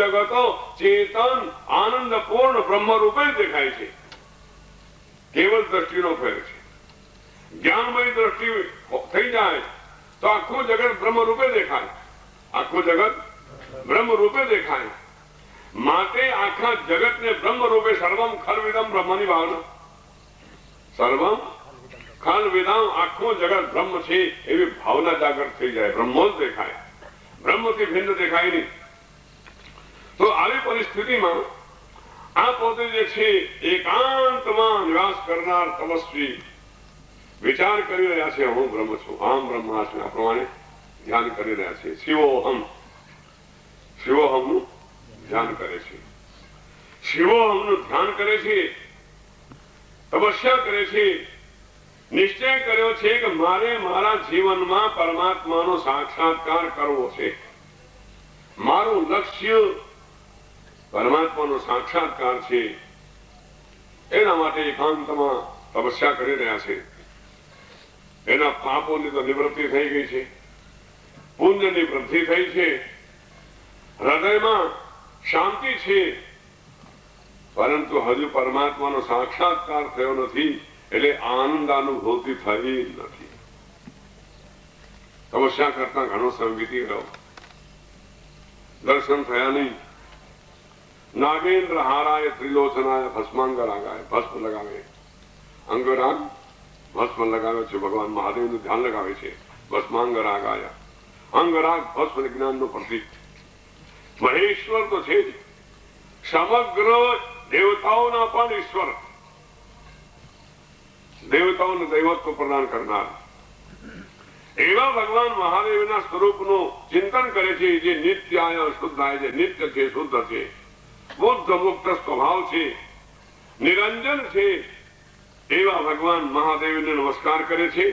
જગતો ચેતન આનંદ પૂર્ણ બ્રહ્મ રૂપે દેખાય છે. કેવળ દ્રષ્ટિનો ફેર છે. જ્ઞાનમય દ્રષ્ટિ થઈ જાય તો આખું જગત બ્રહ્મ રૂપે દેખાય. આખું જગત બ્રહ્મ રૂપે દેખાય. માટે આખા જગતને બ્રહ્મ રૂપે સર્વમ ખલવિદમ બ્રહ્મની ભાવના. સર્વમ ખલવિદમ આખું જગત બ્રહ્મ છે એવી ભાવના જાગૃત થઈ જાય. બ્રહ્મો જ દેખાય, બ્રહ્મથી ભિન્ન દેખાય નહીં. તો આવી પરિસ્થિતિમાં આ પોતે જે છે એકાંતમાં નિવાસ કરનાર તપસ્વી વિચાર કરી રહ્યા છે હું બ્રહ્મ છું, આમ બ્રહ્માસ્મિ. આ પ્રમાણે ધ્યાન કરી રહ્યા છે. શિવોહમ, શિવોહમનું ધ્યાન કરે છે. શિવોહમનું ધ્યાન કરે છે, તપસ્યા કરે છે. નિશ્ચય કર્યો છે કે મારે મારા જીવનમાં પરમાત્માનો સાક્ષાત્કાર કરવો છે. મારું લક્ષ્ય પરમાત્માનો સાક્ષાત્કાર છે. એના માટે એકાંતમાં તપસ્યા કરી રહ્યા છે. એના પાપોની તો નિવૃત્તિ થઈ ગઈ છે, પુણ્યની વૃદ્ધિ થઈ છે, હૃદયમાં શાંતિ છે, પરંતુ હજુ પરમાત્માનો સાક્ષાત્કાર થયો નથી એટલે આનંદ અનુભૂતિ થઈ નથી. તપસ્યા કરતા ઘણો સમય વીતી ગયો, દર્શન થયા નહીં. નાગેન્દ્ર હારાય ત્રિલોચનાય ભસ્માંગરાગાય, ભસ્મ લગાવે. અંગરાગ ભસ્મ લગાવે છે, ભગવાન મહાદેવનું ધ્યાન લગાવે છે. ભસ્માંગરાગાય, અંગરાગ ભસ્મ જ્ઞાનનું પ્રતીક. મહેશ્વર તો છે જ, સમગ્ર દેવતાઓના પણ ઈશ્વર, દેવતાઓને દૈવત્વ પ્રદાન કરનાર એવા ભગવાન મહાદેવના સ્વરૂપનું ચિંતન કરે છે. જે નિત્યાય શુદ્ધાય છે, નિત્ય છે, શુદ્ધ છે, બુદ્ધ મુક્ત સ્વભાવ છે, નિરંજન છે, એવા ભગવાન મહાદેવને નમસ્કાર કરે છે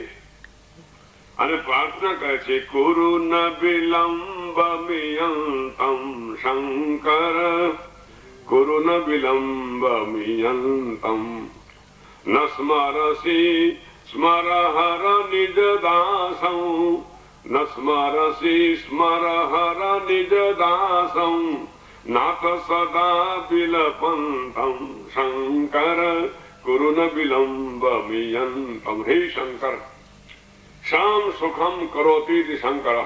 અને પ્રાર્થના કરે છે. કુરુ ન વિલંબમિયંતમ શંકર, કુરુ ન વિલંબમિયંતમ ન સ્મરસી સ્મરહર નિજ દાસં, ન સ્મરસી સ્મરહર નિજ દાસં, નાથ સદા વિલપંતમ શંકર, કુરુ ન વિલંબમિયંતમ. હે શંકર, શામ સુખમ કરોતિ શંકર.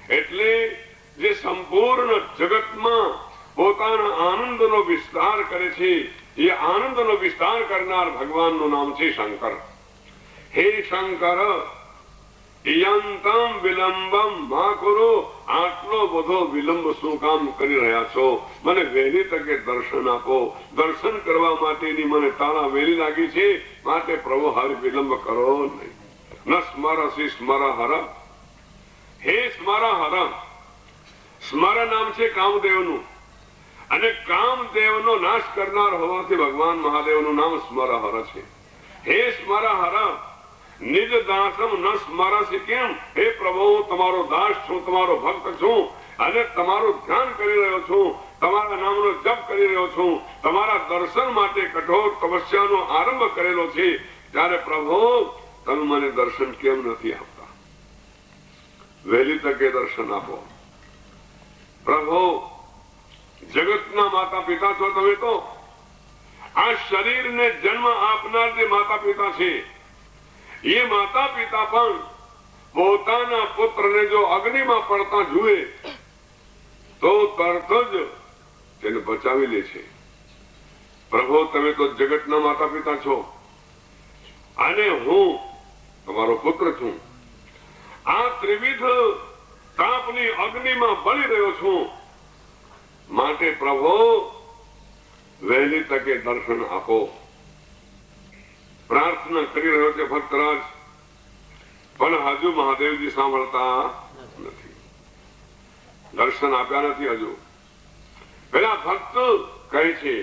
એટલે જે સંપૂર્ણ જગતમાં પોતાના આનંદનો વિસ્તાર કરે છે એ આનંદનો વિસ્તાર કરનાર ભગવાનનું નામ છે શંકર. હે શંકર, યંતમ વિલંબમ મા કુરુ. આટલો બધો વિલંબ શું કામ કરી રહ્યા છો? મને વહેલી તકે દર્શન આપો. દર્શન કરવા માટેની મને તારા વહેલી લાગી છે, માટે પ્રભુ હર વિલંબ કરો નહીં. ન સ્મરસી સ્મરહર. હે સ્મરહર, સ્મર નામ છે કામદેવનું અને કામદેવનો નાશ કરનાર હોવાથી ભગવાન મહાદેવનું નામ સ્મરહર છે. હે સ્મરહર, નિજ દાસમ ન સ્મરસી. કેમ? હે પ્રભુ, તમારો દાસ છું, તમારો ભક્ત છું અને તમારું ધ્યાન કરી રહ્યો છું, તમારા નામનો જપ કરી રહ્યો છું, તમારા દર્શન માટે કઠોર તપસ્યાનો આરંભ કરેલો છે. ત્યારે પ્રભુ તમે મને દર્શન કેમ નથી આપતા? વહેલી તકે દર્શન આપો. પ્રભુ, જગતના માતા પિતા છો તમે. તો આ શરીરને જન્મ આપનાર જે માતા પિતા છે એ માતા પિતા પણ પોતાના પુત્રને જો અગ્નિમાં પડતા જુએ તો તરત જ તેને બચાવી લે છે. પ્રભુ, તમે તો જગતના માતા પિતા છો અને હું તમારો પુત્ર છું. આ ત્રિવિધ તાપની અગ્નિમાં બળી રહ્યો છું, માટે પ્રભુ વહેલી તકે દર્શન આપો. પ્રાર્થના કરી રહ્યો છે ભક્તરાજ, પણ હજુ મહાદેવજી સાંભળતા નથી, દર્શન આપ્યા નથી હજુ. પેલા ભક્ત કહે છે,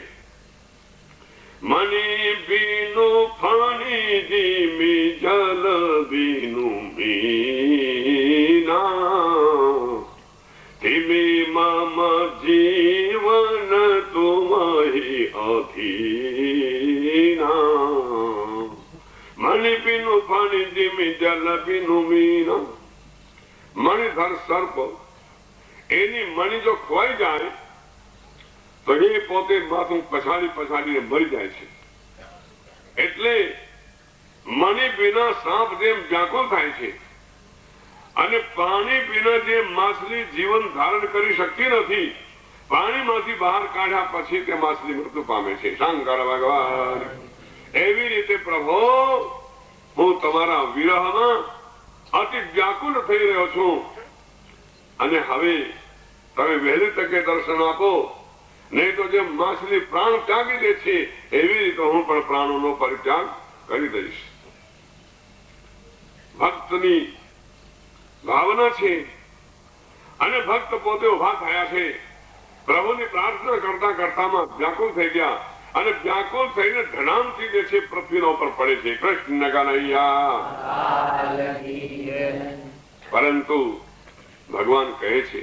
મની બીનું ફણી ધીમી જલ બીનું મીના, ધીમી મમ જીવન તુમહી અધીના. મણી બીનું ફણી ધીમી જલ બીનું મીના. મણિધર સર્પ, એની મણી જો ખોવાઈ જાય તો એ પોતે માથું પછાડી પછાડીને મરી જાય છે. એટલે મણી વિના સાપ જેમ વ્યાકુળ થાય છે અને પાણી વિના જે માછલી જીવન ધારણ કરી શકતી નથી, પાણીમાંથી બહાર કાઢ્યા પછી તે માછલી મૃત્યુ પામે છે. શંકર ભગવાન એવી રીતે પ્રભુ હું તમારા વિરહમાં અતિ વ્યાકુલ થઈ રહ્યો છું અને હવે તમે વહેલી તકે દર્શન આપો, નહીં તો જે માછલી પ્રાણ ત્યાગી દે છે એવી રીતે હું પણ પ્રાણોનો પરિત્યાગ કરી દઈશ. ભક્તની ભાવના છે અને ભક્ત પોતે ઉભા થયા છે. પ્રભુની પ્રાર્થના કરતા કરતામાં વ્યાકુળ થઈ ગયા અને વ્યાકુળ થઈને ધનામથી જે છે પૃથ્વીના ઉપર પડે છે. કૃષ્ણ કનૈયા. પરંતુ ભગવાન કહે છે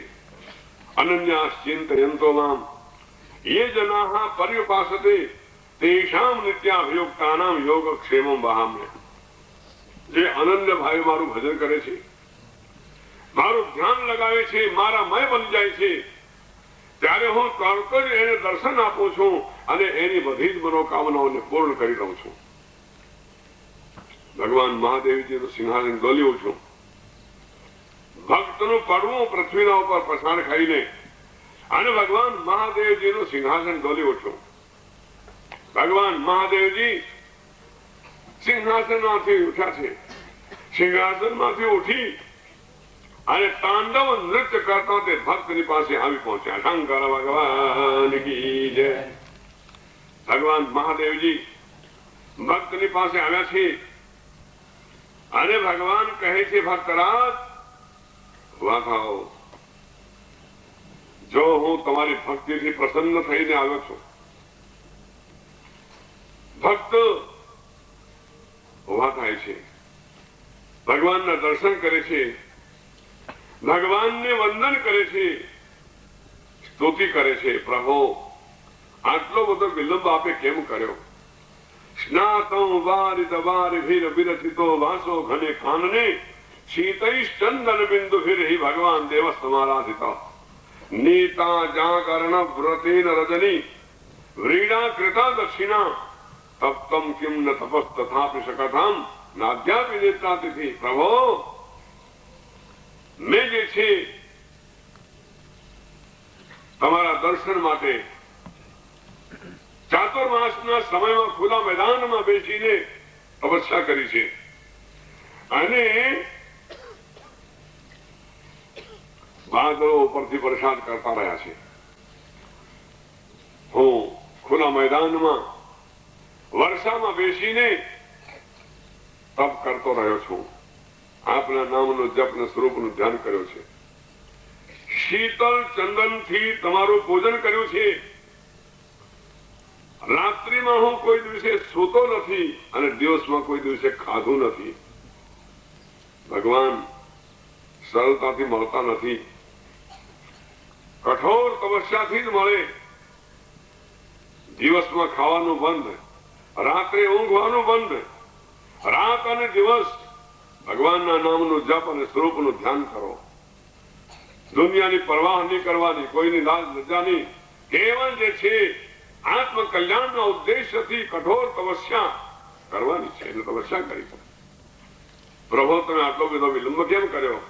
અનન્યાશ્ચિંતયન્તો મામ ये जनाः पर्युपासते तेषां नित्याभियुक्तानां योगक्षेमं वहाम्य. જે અનન્ય ભાઈ મારું ભજન કરે છે, મારું ધ્યાન લગાવે છે, મારા મય બની જાય છે, ત્યારે હું તરત જ એને દર્શન આપું છું અને એની બધી જ મનોકામનાઓને પૂર્ણ કરી દઉં છું. ભગવાન મહાદેવજીનું સિંહાસન ડોલ્યું છું. ભક્તનું પડવું પૃથ્વીના ઉપર પછાડ ખાઈને અને ભગવાન મહાદેવજીનું સિંહાસન ડોલી ઉઠ્યું. ભગવાન મહાદેવજી સિંહાસનમાંથી ઉઠ્યા છે. સિંહાસનમાંથી ઉઠી અને તાંડવ નૃત્ય કરતા તે ભક્તની પાસે આવી પહોંચ્યા. શંકર ભગવાન કી જય. ભગવાન મહાદેવજી ભક્તની પાસે આવ્યા છે અને ભગવાન કહે છે ભક્તરાજ ઉભા થાઓ. જો હું તમારી ભક્તિથી પ્રસન્ન થઈને આવ્યો છું. ભક્ત ઉભા થાય છે, ભગવાનના દર્શન કરે છે, ભગવાનને વંદન કરે છે, સ્તુતિ કરે છે. પ્રભુ આટલો બધો વિલંબ આપે કેમ કર્યો? સ્નાતં વારિત વારિભીર વિરચિતો વાસો ઘને કાનને શીતૈ ચંદન બિંદુભીર હિ ભગવાન દેવ સમારાધિતા. नीता जागरण व्रतेन रजनी व्रीडा कृता दक्षिणा तप्तम किम न तपस तथापि शकथाम नाद्यापि नेत्रातिथि. प्रभो મેં જે છે તમારા દર્શન માટે ચાતુર્માસના સમયમાં ખુલ્લા મેદાનમાં બેસીને તપસ્યા કરી છે અને વાદળો ઉપરથી વરસાદ કરતા રહ્યા છે. હું ખુલ્લા મેદાનમાં વર્ષામાં બેસીને તપ કરતો રહ્યો છું. આપના નામનો જપ ને સ્વરૂપનું ધ્યાન કર્યો છે. શીતળ ચંદનથી તમારું પૂજન કર્યું છે. રાત્રિમાં હું કોઈ દિવસે સૂતો નથી અને દિવસમાં કોઈ દિવસે ખાધું નથી. ભગવાન સરળતાથી મળતા નથી, કઠોર તપસ્યાથી જ મળે. દિવસમાં ખાવાનું બંધ, રાત્રે ઊંઘવાનું બંધ. રાત અને દિવસ ભગવાનના નામનું જપ અને સ્વરૂપનું ધ્યાન કરો. દુનિયાની પરવાહ નહીં કરવાની, કોઈની લાજ લજ્જા નહીં. કેવળ જે છે આત્મ કલ્યાણના ઉદ્દેશ્યથી કઠોર તપસ્યા કરવાની છે. એટલે તપસ્યા કરી. પ્રભુ તમે આટલો બધો વિલંબ કેમ કર્યો?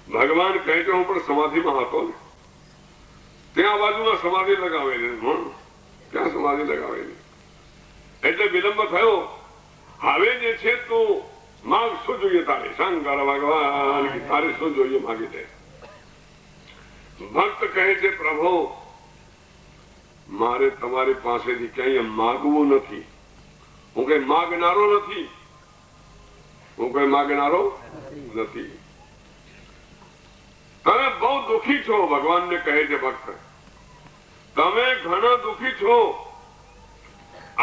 ભગવાન કહે કે હું પણ સમાધિમાં હતો ને, ત્યાં બાજુમાં સમાધિ લગાવેલી, ત્યાં સમાધિ લગાવેલી, એટલે વિલંબ થયો. હવે જે છે તું માગ શું જોઈએ તારે? શંકર ભગવાન તારે શું જોઈએ માગી દે. ભક્ત કહે છે પ્રભુ મારે તમારી પાસેથી ક્યાંય માગવું નથી. હું કઈ માગનારો નથી, હું કઈ માગનારો નથી. તમે બહુ દુઃખી છો. ભગવાનને કહે છે ભક્ત તમે ઘણા દુઃખી છો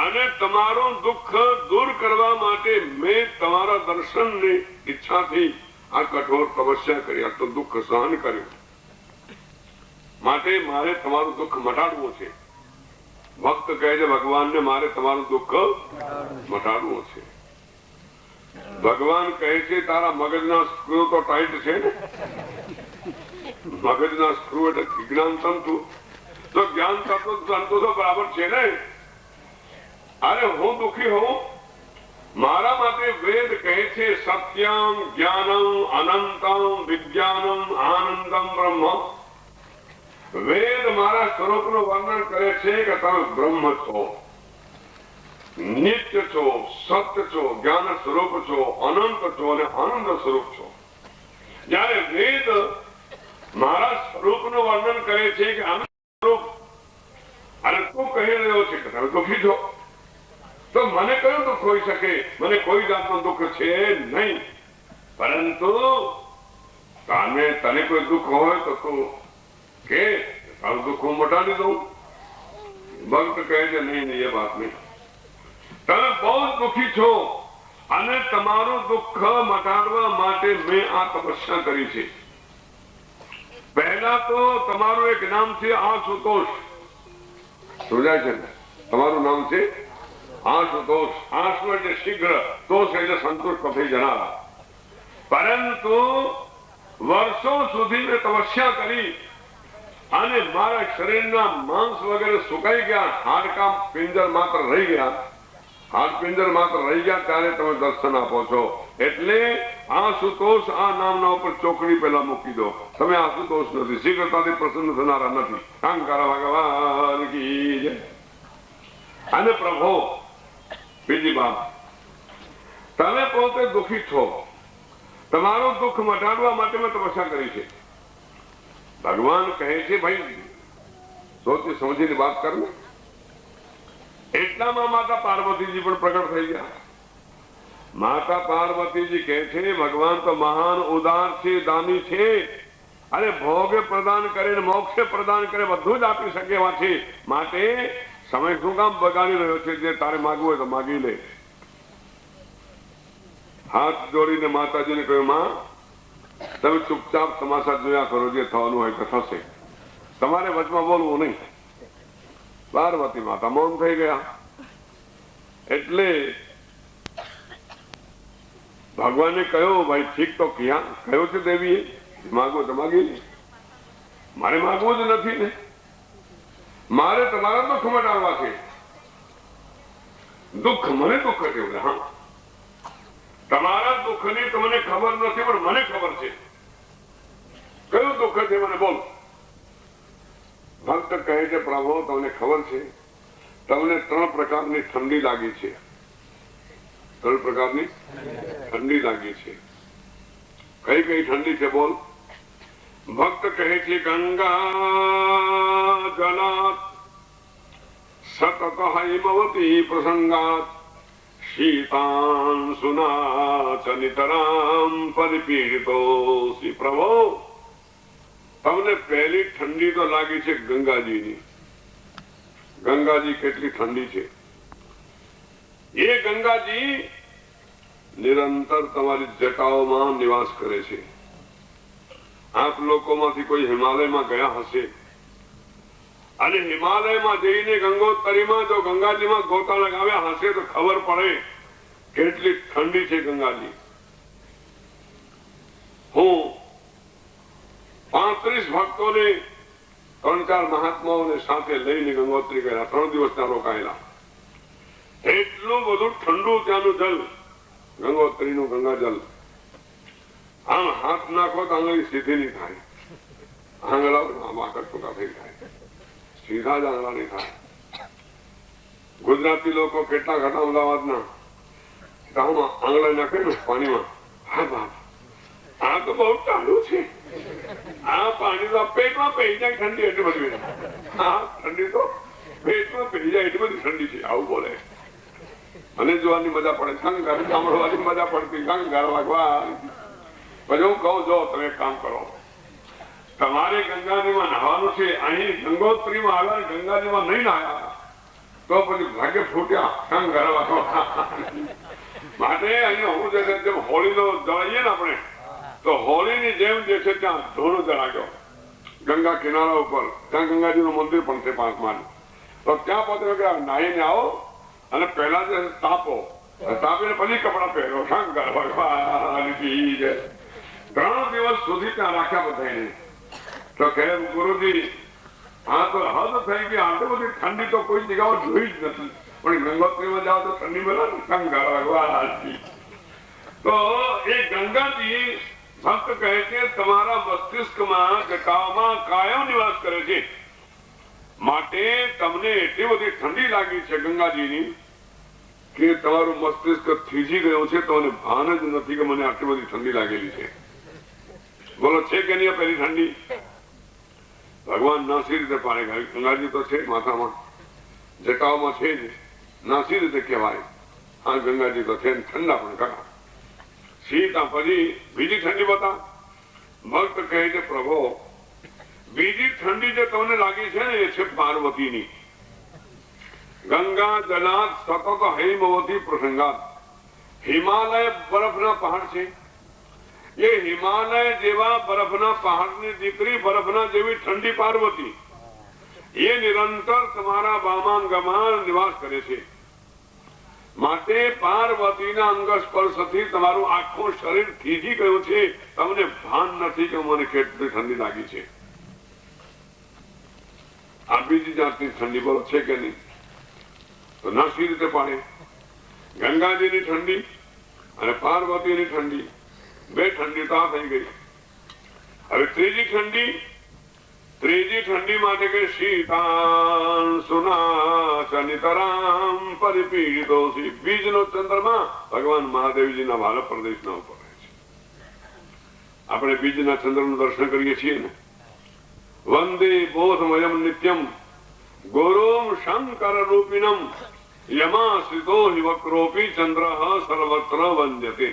અને તમારું દુઃખ દૂર કરવા માટે મેં તમારા દર્શનની ઈચ્છાથી આ કઠોર તપસ્યા કરી, આ તો દુઃખ સહન કર્યું. માટે મારે તમારું દુઃખ મટાડવું છે. ભક્ત કહે છે ભગવાનને મારે તમારું દુઃખ મટાડવું છે. ભગવાન કહે છે તારા મગજના સ્ક્રૂ તો ટાઈટ છે ને. મગજના સ્ક્રૂ એટલે વિજ્ઞાન તંતુ તો જ્ઞાન તત્વ સંતોષો બરાબર છે ને? અરે હું દુઃખી હોઉં, મારા માટે વેદ કહે છે સત્યમ જ્ઞાનમ અનંતમ વિજ્ઞાનમ આનંદમ બ્રહ્મ. વેદ મારા સ્વરૂપનું વર્ણન કરે છે કે તમે બ્રહ્મ છો, નિત્ય છો, સત્ય છો, જ્ઞાન સ્વરૂપ છો, અનંત છો અને આનંદ સ્વરૂપ છો. જયારે વેદ મારા સ્વરૂપનું વર્ણન કરે છે કે આનંદ સ્વરૂપ, અને તું કહી રહ્યો છે કે તમે દુઃખી છો, તો મને કયું દુઃખ હોઈ શકે? મને કોઈ જાતનું દુઃખ છે નહીં. પરંતુ તને કોઈ દુઃખ હોય તો તું કે તારું દુઃખ હું મટાડી દઉં. ભક્ત કહે છે નહીં નહીં, એ વાત નહીં. તમે બહુ દુઃખી છો અને તમારું દુઃખ મટાડવા માટે મેં આ તપસ્યા કરી છે. પહેલા તો તમારું એક નામ છે આશુતોષ. સમજાય છે ને? તમારું નામ છે આશુતોષ. આશુ એટલે શીઘ્ર, તોષ એટલે સંતુષ્ટ થઈ જનારા. પરંતુ વર્ષો સુધી મેં તપસ્યા કરી અને મારા શરીરના માંસ વગેરે સુકાઈ ગયા, હાડકાં પિંજર માત્ર રહી ગયા. હાડ પિંજર માત્ર રહી ગયા ત્યારે તમે દર્શન આપો છો. એટલે આશુતોષ આ નામના ઉપર ચોકડી પેલા મૂકી દો. તમે આશુતોષ નથી, શીઘ્રતાથી પ્રસન્ન થનારા નથી. શંકર ભગવાન કી જય. અને પ્રભુ બીજી વાત, તમે પોતે દુઃખી છો, તમારું દુઃખ મટાડવા માટે મેં તપસ્યા કરી છે. ભગવાન કહે છે ભાઈ સોચી સમજીને વાત કર ને. એટલામાં માતા પાર્વતીજી પણ પ્રગટ થઈ ગયા. માતા પાર્વતીજી કહે છે ભગવાન તો મહાન ઉદાર છે, દાની છે, અને ભોગે પ્રદાન કરે, મોક્ષે પ્રદાન કરે, બધું જ આપી શકે એવા છે. માટે સમય શું કામ બગાડી રહ્યો છે? જે તારે માગવું હોય તો માગી લે. હાથ જોડીને માતાજીને કહ્યું, માં તમે ચૂપચાપ તમાશા જોયા કરો, જે થવાનું હોય તો થશે, તમારે વચમાં બોલવું નહીં. પાર્વતી માતા મૌન થઈ ગયા. એટલે ભગવાને કહ્યું ભાઈ ઠીક તો કહ્યું છે દેવીએ, માગો તો માગી લે. મારે માગવું જ નથી ને, મારે તમારા દુઃખ મટાડવા છે. દુઃખ મને દુઃખ છે. હા, તમારા દુઃખની તમને ખબર નથી પણ મને ખબર છે. કયું દુઃખ છે મને બોલ. ભક્ત કહે છે પ્રભુ તમને ખબર છે, તમને 3 પ્રકારની ઠંડી લાગી છે. 3 પ્રકારની ઠંડી લાગી છે. કઈ કઈ ઠંડી છે બોલ. ભક્ત કહે છે ગંગા જલાત સતત હિમવતી પ્રસંગાત શીતાન સુનાચ નિતરામ પરિપીડિતોસી. પ્રભુ તમને પહેલી ઠંડી તો લાગી છે ગંગાજીની. ગંગાજી કેટલી ઠંડી છે. એ ગંગાજી નિરંતર તમારી જટાઓમાં નિવાસ કરે છે. આપ લોકોમાંથી કોઈ હિમાલયમાં ગયા હશે અને હિમાલયમાં જઈને ગંગોત્તરીમાં જો ગંગાજીમાં ગોતા લગાવ્યા હશે તો ખબર પડે કેટલી ઠંડી છે ગંગાજી. હું 35 ભક્તોને 3-4 મહાત્માઓને સાથે લઈને ગંગોત્રી ગયા. 3 દિવસના રોકાયેલા. એટલું બધું ઠંડુ ત્યાંનું જલ, ગંગોત્રીનું ગંગાજલ. આમ હાથ નાખો તો આંગળી સીધી નહીં થાય. આંગળા આમાં ટૂંકા થઈ જાય, સીધા જ આંગળા નહીં થાય. ગુજરાતી લોકો કેટલા ઘટા અમદાવાદના આંગળા નાખે ને પાણીમાં, હા બાપ આ તો બહુ ચાલુ છે, આ પાણી તો પેટમાં પી જાય ઠંડી એટલી બધી. હા ઠંડી તો પેટમાં પી જાય એટલી બધી ઠંડી છે. આવું બોલે અને જોવાની મજા પડે, શંકર સાંભળવાની મજા પડતી. શંકર ભગવાન. પછી હું કહું જો તમે કામ કરો, તમારે ગંગાજીમાં નહાવાનું છે. અહીં ગંગોત્રીમાં આવ્યા, ગંગાજીમાં નહીં નાહ્યા તો પછી ભાગ્ય ફૂટ્યા. શંકર ભગવાન. માટે અહીંયા હું જેમ હોળીનો જળાઈએ ને આપણે, તો હોળીની જેમ જે છે ત્યાં ધૂળ જળાયો ગંગા કિનારા ઉપર. ત્યાં ગંગાજીનું મંદિર પણ છે 5 માળ. તો ત્યાં પોતે નાહીને આવો અને પહેલા જે તાપો, તાપીને પછી કપડા પહેરો. શંકર ભગવાન. 3 દિવસ સુધી ત્યાં રાખ્યા બધાને. તો કહે ગુરુજી હા તો હદ થઈ ગઈ. આટલી બધી ઠંડી તો કોઈ જગ્યાએ જોઈ જ નથી, પણ ગંગોત્રીમાં જાઓ તો ઠંડી મળે ને. શંકર ભગવાન તો એ ગંગાજી ભક્ત કહે છે તમારા મસ્તિષ્કમાં જટાઓમાં કાયમ નિવાસ કરે છે, માટે તમને એટલી બધી ઠંડી લાગી છે ગંગાજીની કે તમારું મસ્તિષ્ક થીજી ગયું છે. તમને ભાન જ નથી કે મને આટલી બધી ઠંડી લાગેલી છે. બોલો છે કે નહીં પેલી ઠંડી? ભગવાન નાસી રીતે પાડે. ગંગાજી તો છે માથામાં, જટાઓમાં છે જ, નાસી રીતે કહેવાય. હા ગંગાજી તો છે, ઠંડા પણ ખરા. સીતા પછી બીજી ઠંડી બતા. ભક્ત કહે છે પ્રભુ બીજી ઠંડી જે તમને લાગી છે ને એ છે પાર્વતીની. ગંગા જલાદ સતત હેમવતી પ્રસંગાત. હિમાલય બરફના પહાડ છે. એ હિમાલય જેવા બરફના પહાડની દીકરી, બરફના જેવી ઠંડી પાર્વતી, એ નિરંતર તમારા વામાંગમાં નિવાસ કરે છે. માટે પાર્વતીના અંગ સ્પર્શથી તમારું આખું શરીર થીજી ગયું છે. તમને ભાન નથી કે મને કેટલી ઠંડી લાગી છે. આ બીજી જાતની ઠંડી બોલો છે કે નહીં? તો નાસી રીતે પાડે. ગંગાજીની ઠંડી અને પાર્વતીની ઠંડી, બે ઠંડી તો આ થઈ ગઈ. હવે ત્રીજી ઠંડી. ત્રીજી ઠંડી માટે કે શીતાન સુનાચનિતરામ પરિપીડિતોસી. બીજનો ચંદ્રમા ભગવાન મહાદેવજીના વાલભ પ્રદેશના ઉપર રહે છે. આપણે બીજના ચંદ્રનું દર્શન કરીએ છીએ ને. વંદે બોધમયમ નિત્યમ ગુરુમ શંકર રૂપિણમ યમાશ્રિતો હિ વક્રોપી ચંદ્ર સર્વત્ર વંદ્યતે.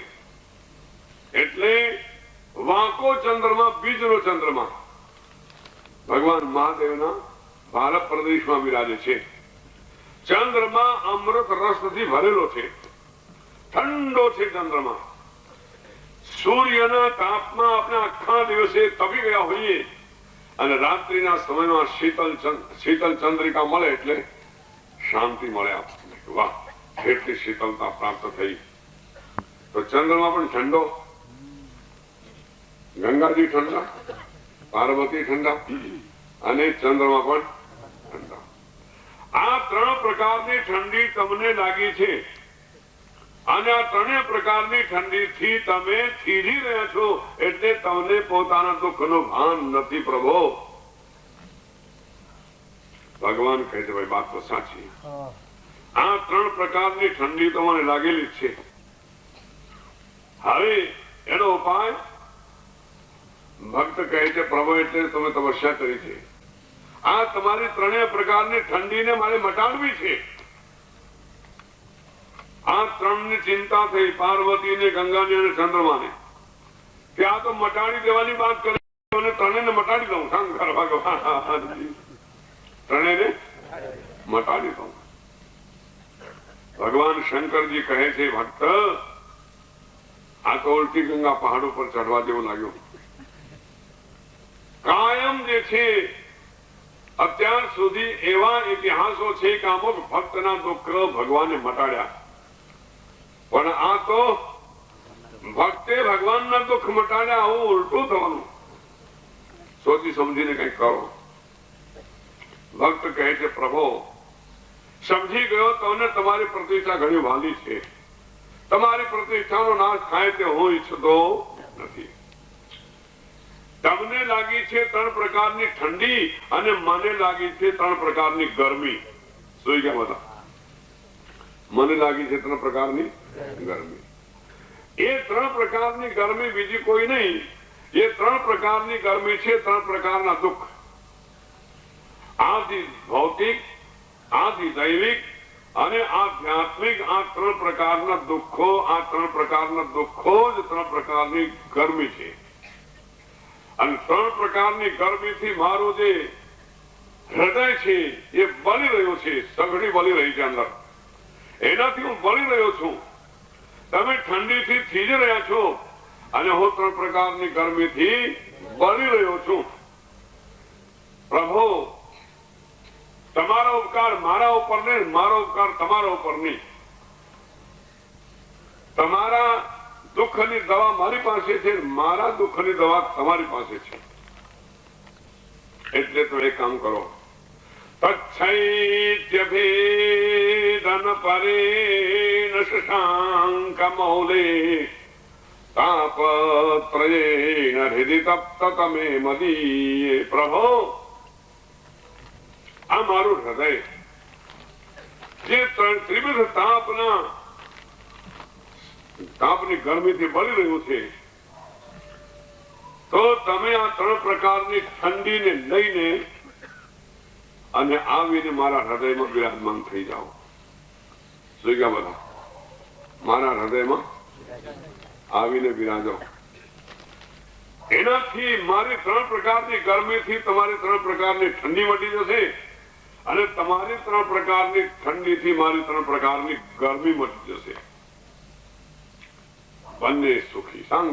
એટલે વાંકો ચંદ્રમા, બીજનો ચંદ્રમા ભગવાન મહાદેવના ભારત પ્રદેશમાં વિરાજે છે. ચંદ્રમા અમૃત રસથી ભરેલો છે, ઠંડો છે ચંદ્રમા. સૂર્યના તાપમાં આપણે આખા દિવસે તપી ગયા હોઈએ અને રાત્રિના સમયમાં શીતલ ચંદ્રિકા મળે એટલે શાંતિ મળે આપણને. વાહ, કેટલી શીતળતા પ્રાપ્ત થઈ. તો ચંદ્રમા પણ ઠંડો, ગંગાજી ઠંડા, પાર્વતી ઠંડા અને ચંદ્રમા પણ ઠંડા. આ ત્રણ પ્રકારની ઠંડી તમને લાગી છે અને આ ત્રણેય પ્રકારની ઠંડીથી તમે થીજી રહ્યા છો. એટલે તમને પોતાના દુઃખનું ભાન નથી. પ્રભુ ભગવાન કહે છે ભાઈ વાત તો સાચી. આ ત્રણ પ્રકારની ઠંડી તો મને લાગેલી છે. હવે એનો ઉપાય ભક્ત કહે છે પ્રભુ એટલે તમે તપસ્યા કરી છે. આ તમારી ત્રણેય પ્રકારની ઠંડીને મારે મટાડવી છે. આ ત્રણની ચિંતા થઈ, પાર્વતીને, ગંગાને અને ચંદ્રમાને, કે આ તો મટાડી દેવાની વાત કરે. ત્રણેયને મટાડી દઉં. શંકર ભગવાન ત્રણેયને મટાડી દઉં. ભગવાન શંકરજી કહે છે ભક્ત આ તો ઉલટી ગંગા પહાડ ઉપર ચડવા જેવું લાગ્યું. કાયમ જે છે અત્યાર સુધી એવા ઇતિહાસો છે કે અમુક ભક્તના દુઃખ ભગવાને મટાડ્યા, પણ આ તો ભક્તે ભગવાનના દુઃખ મટાડ્યા. આવું ઉલટું થવાનું. સોચી સમજીને કઈ કરો. ભક્ત કહે છે પ્રભુ સમજી ગયો તમને તમારી પ્રતિષ્ઠા ઘણી વાલી છે. તમારી પ્રતિષ્ઠાનો નાશ થાય તે હું ઈચ્છતો નથી. તમને લાગી છે ત્રણ પ્રકારની ઠંડી અને મને લાગી છે ત્રણ પ્રકારની ગરમી. સુઈ ગયા બધા? મને લાગી છે ત્રણ પ્રકારની ગરમી. એ ત્રણ પ્રકારની ગરમી બીજી કોઈ નહીં. એ ત્રણ પ્રકારની ગરમી છે ત્રણ પ્રકારના દુઃખ. આદિ ભૌતિક, આદિ દૈવિક અને આધ્યાત્મિક. આ ત્રણ પ્રકારના દુઃખો, આ ત્રણ પ્રકારના દુઃખો જ ત્રણ પ્રકારની ગરમી છે. અને ત્રણ પ્રકારની ગરમીથી મારું જે હૃદય છે એ બળી રહ્યું છે. સઘળી બળી રહી છે અંદર. એનાથી હું બળી રહ્યો છું. તમે ઠંડીથી થીજી રહ્યા છો અને હું ત્રણ પ્રકારની ગરમીથી બળી રહ્યો છું. પ્રભુ તમારો ઉપકાર મારા ઉપર ને, મારો ઉપકાર તમારા ઉપર નહીં. તમારા દુઃખની દવા મારી પાસે છે, મારા દુઃખની દવા તમારી પાસે છે. એટલે તો એક કામ કરો, તચ્છૈત્યભેદન પરેણ શશાંક મૌલે તાપત્રયેણ હૃદિ તપ્ત તમે મદીયે. પ્રભો, આ મારું હૃદય જે ત્રિવિધ તાપની ગરમીથી બળી રહ્યું છે, તો તમે આ 3 પ્રકારની ઠંડીને લઈને અને આવીને મારા હૃદયમાં બિરાજમાન થઈ જાઓ. શું ગયા બધા? મારા હૃદયમાં આવીને બિરાજો. એનાથી મારી 3 પ્રકારની ગરમીથી તમારી 3 પ્રકારની ઠંડી મટી જશે અને તમારી 3 પ્રકારની ઠંડીથી મારી 3 પ્રકારની ગરમી મટી જશે. બંને સુખી. સાંગ